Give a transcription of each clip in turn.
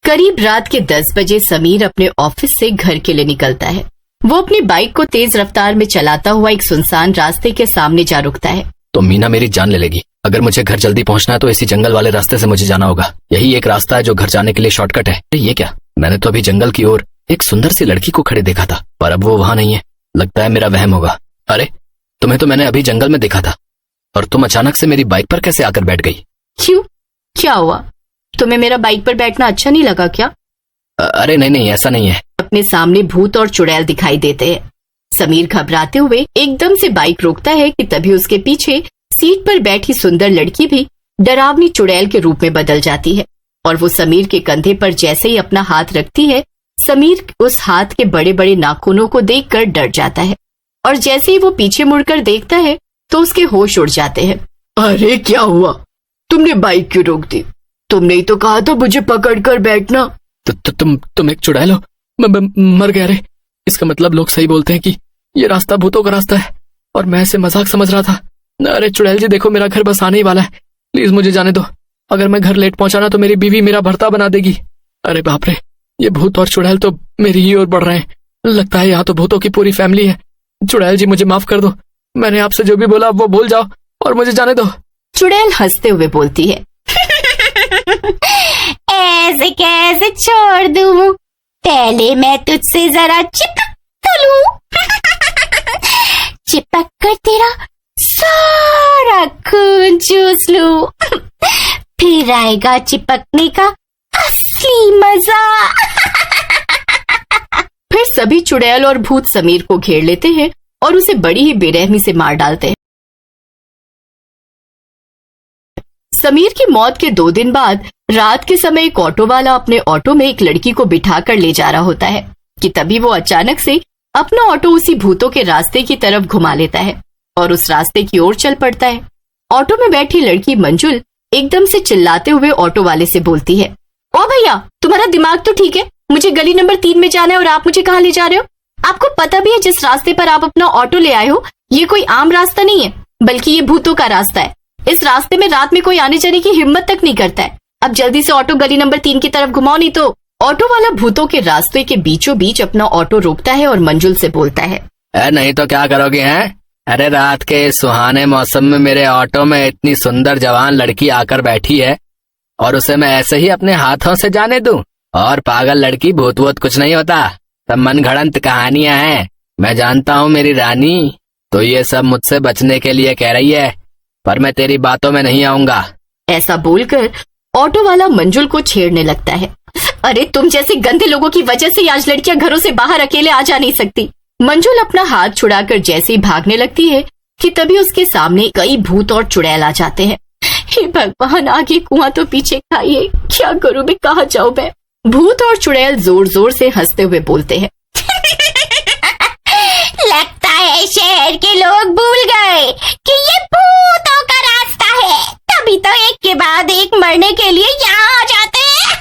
करीब रात के 10 बजे समीर अपने ऑफिस से घर के लिए निकलता है। वो अपनी बाइक को तेज रफ्तार में चलाता हुआ एक सुनसान रास्ते के सामने जा रुकता है। तो मीना मेरी जान ले लेगी। अगर मुझे घर जल्दी पहुंचना है तो इसी जंगल वाले रास्ते से मुझे जाना होगा। यही एक रास्ता है जो घर जाने के लिए शॉर्टकट है। ये क्या, मैंने तो अभी जंगल की ओर एक सुंदर सी लड़की को खड़े देखा था, पर अब वो वहां नहीं है। लगता है मेरा वहम होगा। अरे, तुम्हें तो मैंने अभी जंगल में देखा था, और तुम अचानक से मेरी बाइक पर कैसे आकर बैठ गई? क्यों, क्या हुआ? तुम्हें मेरा बाइक पर बैठना अच्छा नहीं लगा क्या? अरे नहीं, ऐसा नहीं है। अपने सामने भूत और चुड़ैल दिखाई देते हैं। समीर घबराते हुए एकदम से बाइक रोकता है कि तभी उसके पीछे सीट पर बैठी सुंदर लड़की भी डरावनी चुड़ैल के रूप में बदल जाती है, और वो समीर के कंधे पर जैसे ही अपना हाथ रखती है, समीर उस हाथ के बड़े बड़े नाखूनों को देखकर डर जाता है, और जैसे ही वो पीछे मुड़कर देखता है तो उसके होश उड़ जाते हैं। अरे क्या हुआ? तुमने बाइक क्यों रोक दी? तुमने ही तो कहा था मुझे पकड़ कर बैठना। तुम एक चुड़ैल हो? मर गया रे। इसका मतलब लोग सही बोलते हैं कि ये रास्ता भूतों का रास्ता है, और मैं इसे मजाक समझ रहा था। अरे चुड़ैल जी देखो, मेरा घर बस आने ही वाला है, प्लीज मुझे जाने दो। अगर मैं घर लेट पहुंचा ना तो मेरी बीवी मेरा भर्ता बना देगी। अरे बाप रे, ये भूत और चुड़ैल तो मेरी ही ओर बढ़ रहे हैं। लगता है यहाँ तो भूतों की पूरी फैमिली है। चुड़ैल जी मुझे माफ कर दो, मैंने आपसे जो भी बोला वो भूल जाओ और मुझे जाने दो। चुड़ैल हंसते हुए बोलती है, ऐसे कैसे छोड़ दूं? पहले मैं तुझसे जरा चिपक लूं, चिपक कर तेरा सारा खून चूस लूं, फिर आएगा चिपकने का असली मजा। फिर सभी चुड़ैल और भूत समीर को घेर लेते हैं और उसे बड़ी ही बेरहमी से मार डालते हैं। समीर की मौत के 2 दिन बाद रात के समय एक ऑटो वाला अपने ऑटो में एक लड़की को बिठा कर ले जा रहा होता है कि तभी वो अचानक से अपना ऑटो उसी भूतों के रास्ते की तरफ घुमा लेता है और उस रास्ते की ओर चल पड़ता है। ऑटो में बैठी लड़की मंजुल एकदम से चिल्लाते हुए ऑटो वाले से बोलती है, ओ भैया, तुम्हारा दिमाग तो ठीक है? मुझे गली नंबर 3 में जाना है और आप मुझे कहाँ ले जा रहे हो? आपको पता भी है जिस रास्ते पर आप अपना ऑटो ले आए हो ये कोई आम रास्ता नहीं है, बल्कि ये भूतों का रास्ता है। इस रास्ते में रात में कोई आने जाने की हिम्मत तक नहीं करता है। अब जल्दी से ऑटो गली नंबर 3 की तरफ घुमाओ, नहीं तो। ऑटो वाला भूतों के रास्ते के बीचों बीच अपना ऑटो रोकता है और मंजुल से बोलता है, नहीं तो क्या करोगे हैं? अरे रात के सुहाने मौसम में मेरे ऑटो में इतनी सुंदर जवान लड़की आकर बैठी है और उसे मैं ऐसे ही अपने हाथों से जाने दूं? और पागल लड़की, भूत वूत कुछ नहीं होता, सब मन घड़ंत कहानियां हैं। मैं जानता हूँ मेरी रानी, तो ये सब मुझसे बचने के लिए कह रही है, पर मैं तेरी बातों में नहीं आऊंगा। ऐसा बोलकर ऑटो वाला मंजुल को छेड़ने लगता है। अरे तुम जैसे गंदे लोगों की वजह से आज लड़कियां घरों से बाहर अकेले आ जा नहीं सकती। मंजुल अपना हाथ छुड़ाकर जैसे ही भागने लगती है कि तभी उसके सामने कई भूत और चुड़ैल आ जाते हैं। हे भगवान, आगे कुआं तो पीछे खाइए, क्या करूं मैं, कहाँ जाऊं मैं? भूत और चुड़ैल जोर जोर से हंसते हुए बोलते हैं, लगता है शहर के लोग भूल गए कि ये भूतों का रास्ता है, तभी तो एक के बाद एक मरने के लिए यहाँ आ जाते हैं।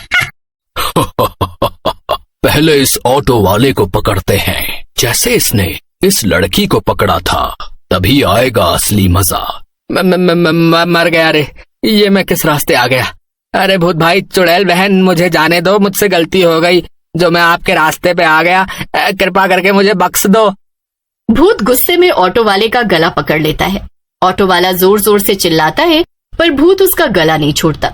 पहले इस ऑटो वाले को पकड़ते हैं, जैसे इसने इस लड़की को पकड़ा था, तभी आएगा असली मजा। मर गया रे, ये मैं किस रास्ते आ गया? अरे भूत भाई, चुड़ैल बहन, मुझे जाने दो, मुझसे गलती हो गई जो मैं आपके रास्ते पे आ गया, कृपा करके मुझे बख्श दो। भूत गुस्से में ऑटो वाले का गला पकड़ लेता है। ऑटो वाला जोर जोर से चिल्लाता है, पर भूत उसका गला नहीं छोड़ता।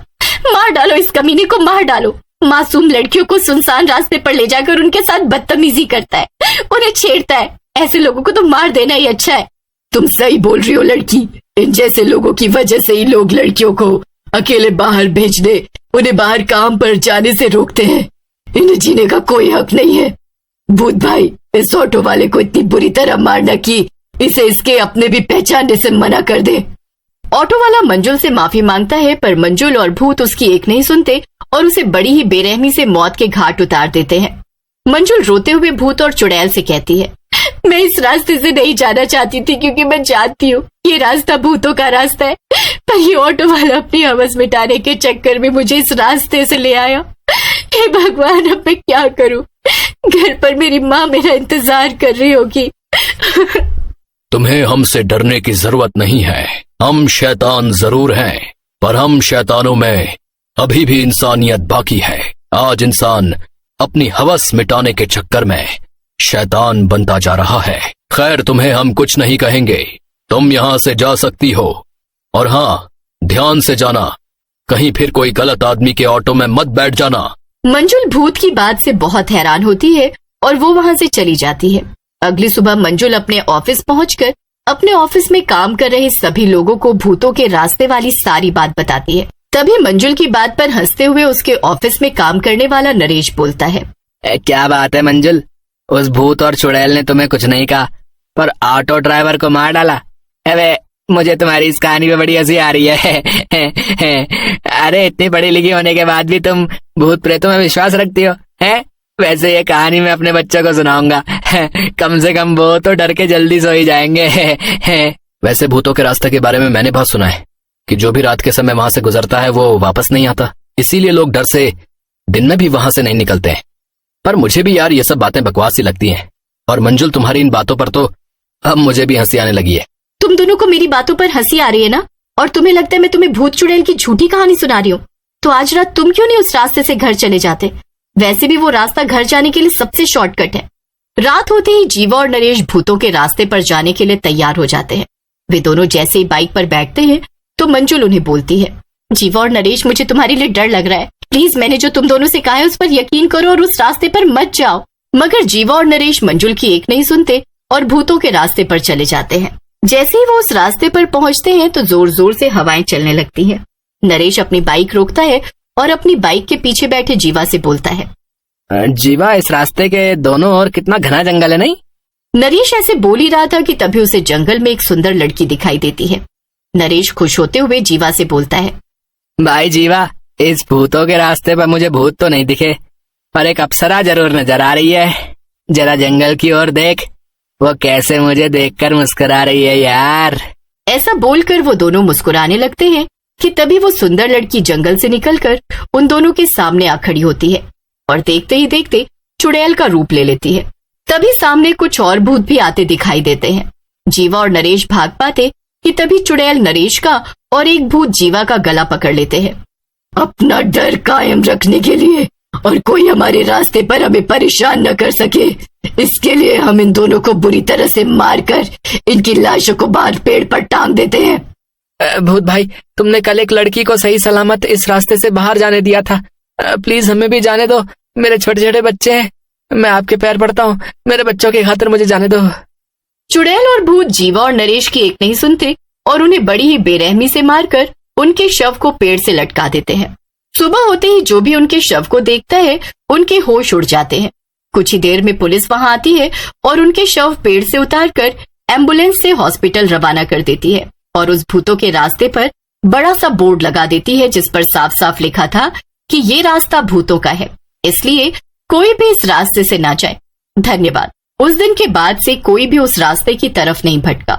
मार डालो इस कमीने को, मार डालो। मासूम लड़कियों को सुनसान रास्ते पर ले जाकर उनके साथ बदतमीजी करता है, उन्हें छेड़ता है। ऐसे लोगों को तो मार देना ही अच्छा है। तुम सही बोल रही हो लड़की, इन जैसे लोगों की वजह से ही लोग लड़कियों को अकेले बाहर भेजने, उन्हें बाहर काम पर जाने से रोकते हैं। इन्हें जीने का कोई हक नहीं है। भूत भाई, इस ऑटो वाले को इतनी बुरी तरह मारना कि इसे इसके अपने भी पहचानने से मना कर दे। ऑटो वाला मंजुल से माफी मांगता है, पर मंजुल और भूत उसकी एक नहीं सुनते और उसे बड़ी ही बेरहमी से मौत के घाट उतार देते हैं। मंजुल रोते हुए भूत और चुड़ैल से कहती है, मैं इस रास्ते से नहीं जाना चाहती थी, क्योंकि मैं जानती हूँ ये रास्ता भूतों का रास्ता है, पर ये ऑटो वाला अपनी हवस मिटाने के चक्कर में मुझे इस रास्ते से ले आया। हे भगवान, अब मैं क्या करूँ? घर पर मेरी माँ मेरा इंतजार कर रही होगी। तुम्हें हमसे डरने की जरूरत नहीं है। हम शैतान जरूर हैं, पर हम शैतानों में अभी भी इंसानियत बाकी है। आज इंसान अपनी हवस मिटाने के चक्कर में शैतान बनता जा रहा है। खैर, तुम्हें हम कुछ नहीं कहेंगे, तुम यहाँ से जा सकती हो। और हाँ, ध्यान से जाना, कहीं फिर कोई गलत आदमी के ऑटो में मत बैठ जाना। मंजुल भूत की बात से बहुत हैरान होती है और वो वहाँ से चली जाती है। अगली सुबह मंजुल अपने ऑफिस पहुंचकर अपने ऑफिस में काम कर रहे सभी लोगों को भूतों के रास्ते वाली सारी बात बताती है। तभी मंजुल की बात पर हंसते हुए उसके ऑफिस में काम करने वाला नरेश बोलता है, क्या बात है मंजुल, उस भूत और चुड़ैल ने तुम्हें कुछ नहीं कहा पर ऑटो ड्राइवर को मार डाला। अरे मुझे तुम्हारी इस कहानी पे बड़ी हंसी आ रही है। अरे इतनी पढ़ी लिखी होने के बाद भी तुम भूत प्रेतों में विश्वास रखती हो, हैं? वैसे ये कहानी मैं अपने बच्चों को सुनाऊंगा, कम से कम वो तो डर के जल्दी सो ही जाएंगे। वैसे भूतों के रास्ते के बारे में मैंने बहुत सुना है कि जो भी रात के समय वहां से गुजरता है वो वापस नहीं आता, इसीलिए लोग डर से दिन में भी वहां से नहीं निकलते हैं। पर मुझे भी यार ये सब बातें बकवास सी लगती हैं। और मंजुल, तुम्हारी इन बातों पर तो अब मुझे भी हंसी आने लगी है। तुम दोनों को मेरी बातों पर हंसी आ रही है ना, और तुम्हें लगता है मैं तुम्हें भूत चुड़ैल की झूठी कहानी सुना रही हूँ? तो आज रात तुम क्यों नहीं उस रास्ते से घर चले जाते? वैसे भी वो रास्ता घर जाने के लिए सबसे शॉर्टकट है। रात होते ही जीवा और नरेश भूतों के रास्ते पर जाने के लिए तैयार हो जाते हैं। वे दोनों जैसे ही बाइक पर बैठते हैं तो मंजुल उन्हें बोलती है, जीवा और नरेश, मुझे तुम्हारे लिए डर लग रहा है। प्लीज मैंने जो तुम दोनों से कहा है उस पर यकीन करो और उस रास्ते पर मत जाओ। मगर जीवा और नरेश मंजुल की एक नहीं सुनते और भूतों के रास्ते पर चले जाते हैं। जैसे ही वो उस रास्ते पर पहुंचते हैं तो जोर जोर से हवाएं चलने लगती हैं। नरेश अपनी बाइक रोकता है और अपनी बाइक के पीछे बैठे जीवा से बोलता है, जीवा, इस रास्ते के दोनों ओर कितना घना जंगल है, नहीं? नरेश ऐसे बोल ही रहा था कि तभी उसे जंगल में एक सुंदर लड़की दिखाई देती है। नरेश खुश होते हुए जीवा से बोलता है, भाई जीवा, इस भूतों के रास्ते पर मुझे भूत तो नहीं दिखे पर एक अप्सरा जरूर नजर आ रही है। जरा जंगल की ओर देख, वो कैसे मुझे देखकर मुस्कुरा रही है यार। ऐसा बोलकर वो दोनों मुस्कुराने लगते हैं कि तभी वो सुंदर लड़की जंगल से निकलकर उन दोनों के सामने आ खड़ी होती है और देखते ही देखते चुड़ैल का रूप ले लेती है। तभी सामने कुछ और भूत भी आते दिखाई देते हैं। जीवा और नरेश भाग पाते कि तभी चुड़ैल नरेश का और एक भूत जीवा का गला पकड़ लेते हैं। अपना डर कायम रखने के लिए और कोई हमारे रास्ते पर हमें परेशान न कर सके, इसके लिए हम इन दोनों को बुरी तरह से मारकर इनकी लाशों को बाहर पेड़ पर टांग देते हैं। भूत भाई, तुमने कल एक लड़की को सही सलामत इस रास्ते से बाहर जाने दिया था, प्लीज हमें भी जाने दो। मेरे छोटे छोटे बच्चे हैं, मैं आपके पैर पड़ता हूँ, मेरे बच्चों की खातिर मुझे जाने दो। चुड़ैल और भूत जीवा और नरेश की एक नहीं सुनते और उन्हें बड़ी ही बेरहमी से मारकर उनके शव को पेड़ से लटका देते हैं। सुबह होते ही जो भी उनके शव को देखता है उनके होश उड़ जाते हैं। कुछ ही देर में पुलिस वहां आती है और उनके शव पेड़ से उतारकर एम्बुलेंस से हॉस्पिटल रवाना कर देती है और उस भूतों के रास्ते पर बड़ा सा बोर्ड लगा देती है जिस पर साफ साफ लिखा था कि ये रास्ता भूतों का है, इसलिए कोई भी इस रास्ते से ना जाए। धन्यवाद। उस दिन के बाद से कोई भी उस रास्ते की तरफ नहीं भटका।